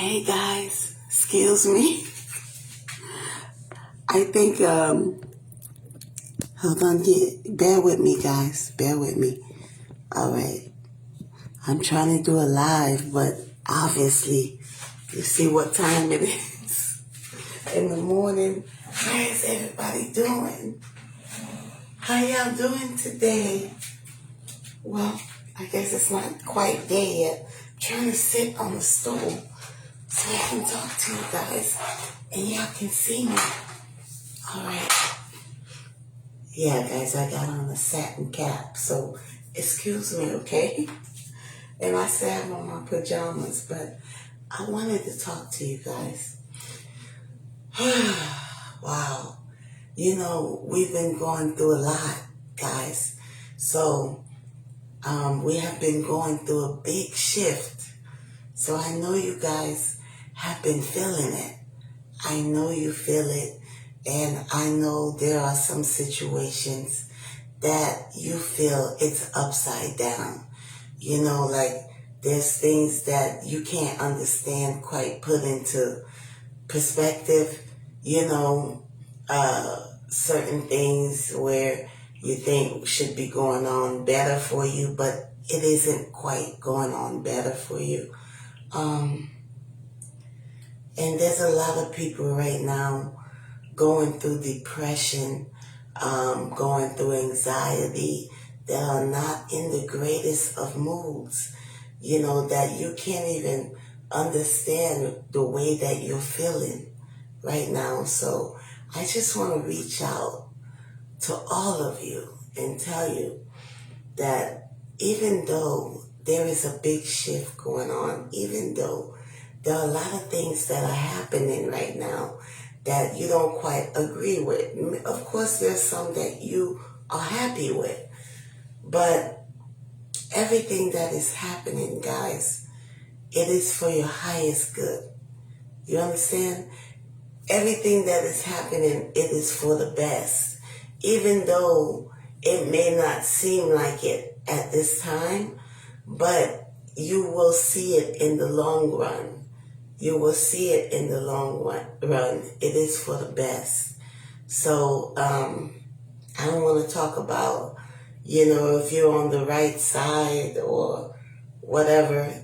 Hey guys, excuse me. I think, hold on, bear with me guys, bear with me. Alright, I'm trying to do a live, but obviously, you see what time it is in the morning. How is everybody doing? How y'all doing today? Well, I guess it's not quite day yet. I'm trying to sit on the stool so I can talk to you guys and y'all can see me. Alright. Yeah, guys, I got on a satin cap, so excuse me, okay? And I said I'm on my pajamas, but I wanted to talk to you guys. Wow. You know, we've been going through a lot, guys. So, we have been going through a big shift. So I know you guys have been feeling it. I know you feel it. And I know there are some situations that you feel it's upside down. You know, like there's things that you can't understand quite put into perspective. You know, certain things where you think should be going on better for you, but it isn't quite going on better for you. And there's a lot of people right now going through depression, going through anxiety, that are not in the greatest of moods. You know, that you can't even understand the way that you're feeling right now. So I just want to reach out to all of you and tell you that even though there is a big shift going on, even though there are a lot of things that are happening right now that you don't quite agree with. Of course, there's some that you are happy with, but everything that is happening, guys, it is for your highest good. You understand? Everything that is happening, it is for the best. Even though it may not seem like it at this time, but you will see it in the long run. You will see it in the long run. It is for the best. So, I don't want to talk about, you know, if you're on the right side or whatever.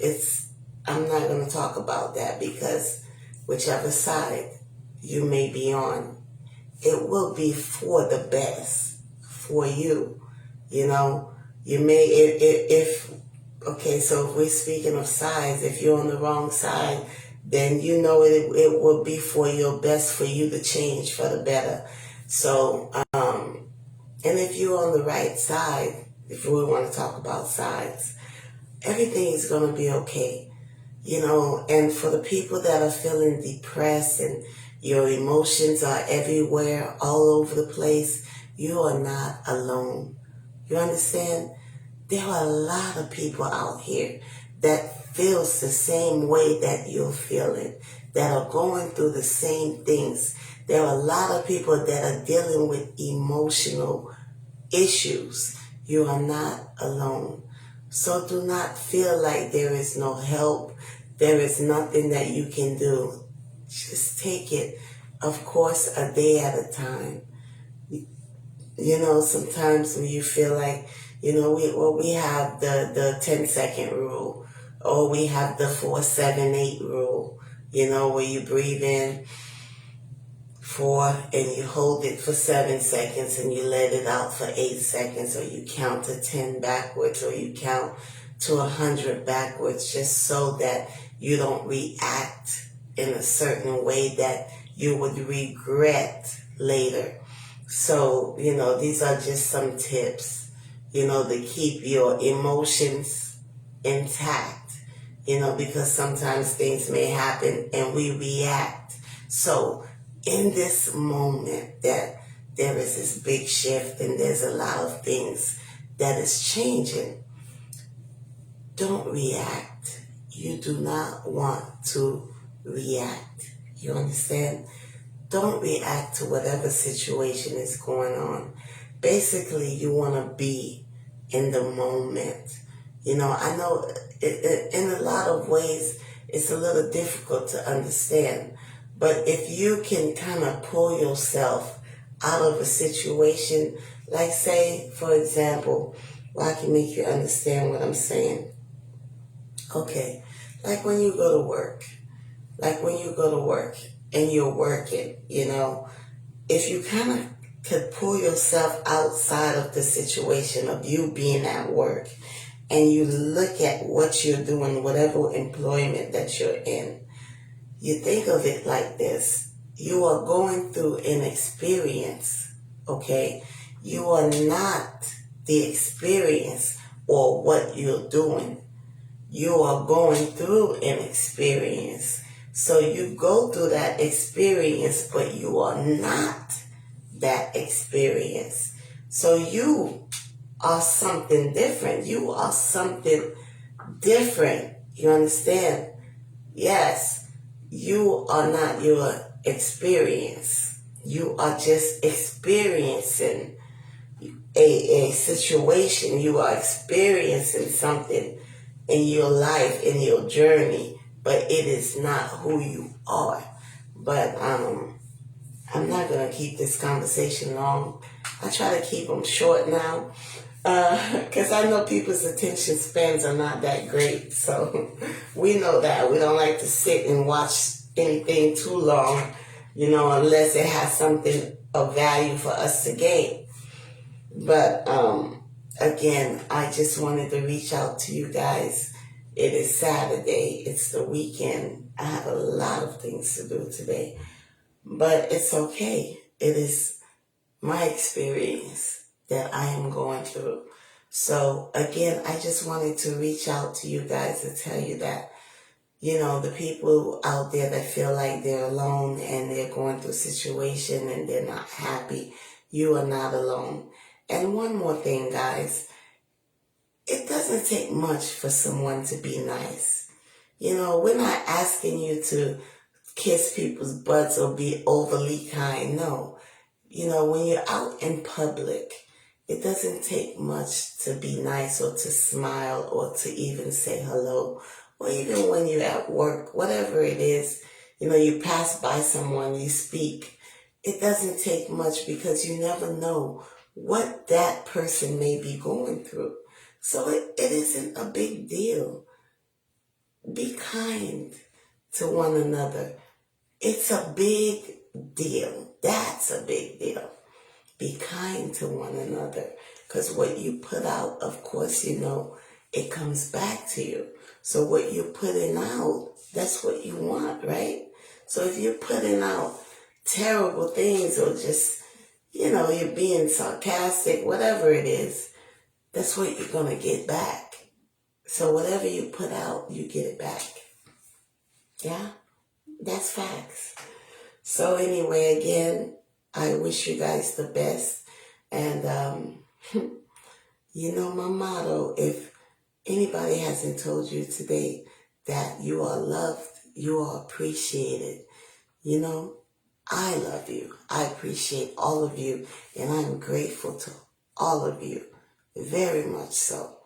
I'm not going to talk about that, because whichever side you may be on, it will be for the best for you. You know, you may, okay, so if we're speaking of sides, if you're on the wrong side, then you know it will be for your best for you to change for the better. So, and if you're on the right side, if we want to talk about sides, everything is going to be okay. You know, and for the people that are feeling depressed and your emotions are everywhere, all over the place, you are not alone. You understand? There are a lot of people out here that feels the same way that you're feeling, that are going through the same things. There are a lot of people that are dealing with emotional issues. You are not alone. So do not feel like there is no help. There is nothing that you can do. Just take it, of course, a day at a time. You know, sometimes when you feel like, you know, we have the 10-second rule, or we have the 4-7-8 rule, you know, where you breathe in 4 and you hold it for 7 seconds and you let it out for 8 seconds, or you count to 10 backwards, or you count to 100 backwards, just so that you don't react in a certain way that you would regret later. So, you know, these are just some tips, you know, to keep your emotions intact, you know, because sometimes things may happen and we react. So in this moment that there is this big shift and there's a lot of things that is changing, don't react. You do not want to react. You understand? Don't react to whatever situation is going on. Basically, you want to be in the moment. You know, I know in a lot of ways it's a little difficult to understand. But if you can kind of pull yourself out of a situation, like say, for example, well, I can make you understand what I'm saying. Okay, like when you go to work, and you're working, if you kind of could pull yourself outside of the situation of you being at work and you look at what you're doing, whatever employment that you're in, you think of it like this. You are going through an experience, okay? You are not the experience or what you're doing. You are going through an experience. So you go through that experience, but you are not that experience. So you are something different. You are something different. You understand? Yes, you are not your experience. You are just experiencing a situation. You are experiencing something in your life, in your journey, but it is not who you are. But I'm not going to keep this conversation long. I try to keep them short now because I know people's attention spans are not that great. So we know that. We don't like to sit and watch anything too long, unless it has something of value for us to gain. But again, I just wanted to reach out to you guys. It is Saturday. It's the weekend. I have a lot of things to do today. But it's okay. It is my experience that I am going through. So again, I just wanted to reach out to you guys to tell you that, the people out there that feel like they're alone and they're going through a situation and they're not happy, you are not alone. And one more thing, guys, it doesn't take much for someone to be nice. We're not asking you to kiss people's butts or be overly kind. No. When you're out in public, it doesn't take much to be nice or to smile or to even say hello. Or even when you're at work, whatever it is, you pass by someone, you speak. It doesn't take much because you never know what that person may be going through. So it isn't a big deal. Be kind to one another. It's a big deal. That's a big deal. Be kind to one another. Because what you put out, of course, it comes back to you. So what you're putting out, that's what you want, right? So if you're putting out terrible things or just, you're being sarcastic, whatever it is, that's what you're going to get back. So whatever you put out, you get it back. Yeah? That's facts. So anyway, again, I wish you guys the best. And, my motto, if anybody hasn't told you today that you are loved, you are appreciated, I love you. I appreciate all of you. And I'm grateful to all of you. Very much so.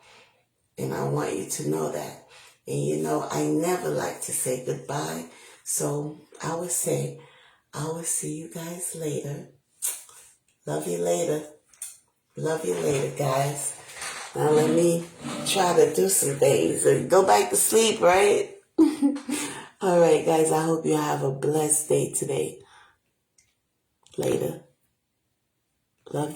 And I want you to know that. And I never like to say goodbye. So I would say, I will see you guys later. Love you later. Love you later, guys. Now let me try to do some things and go back to sleep, right? All right, guys, I hope you have a blessed day today. Later. Love you.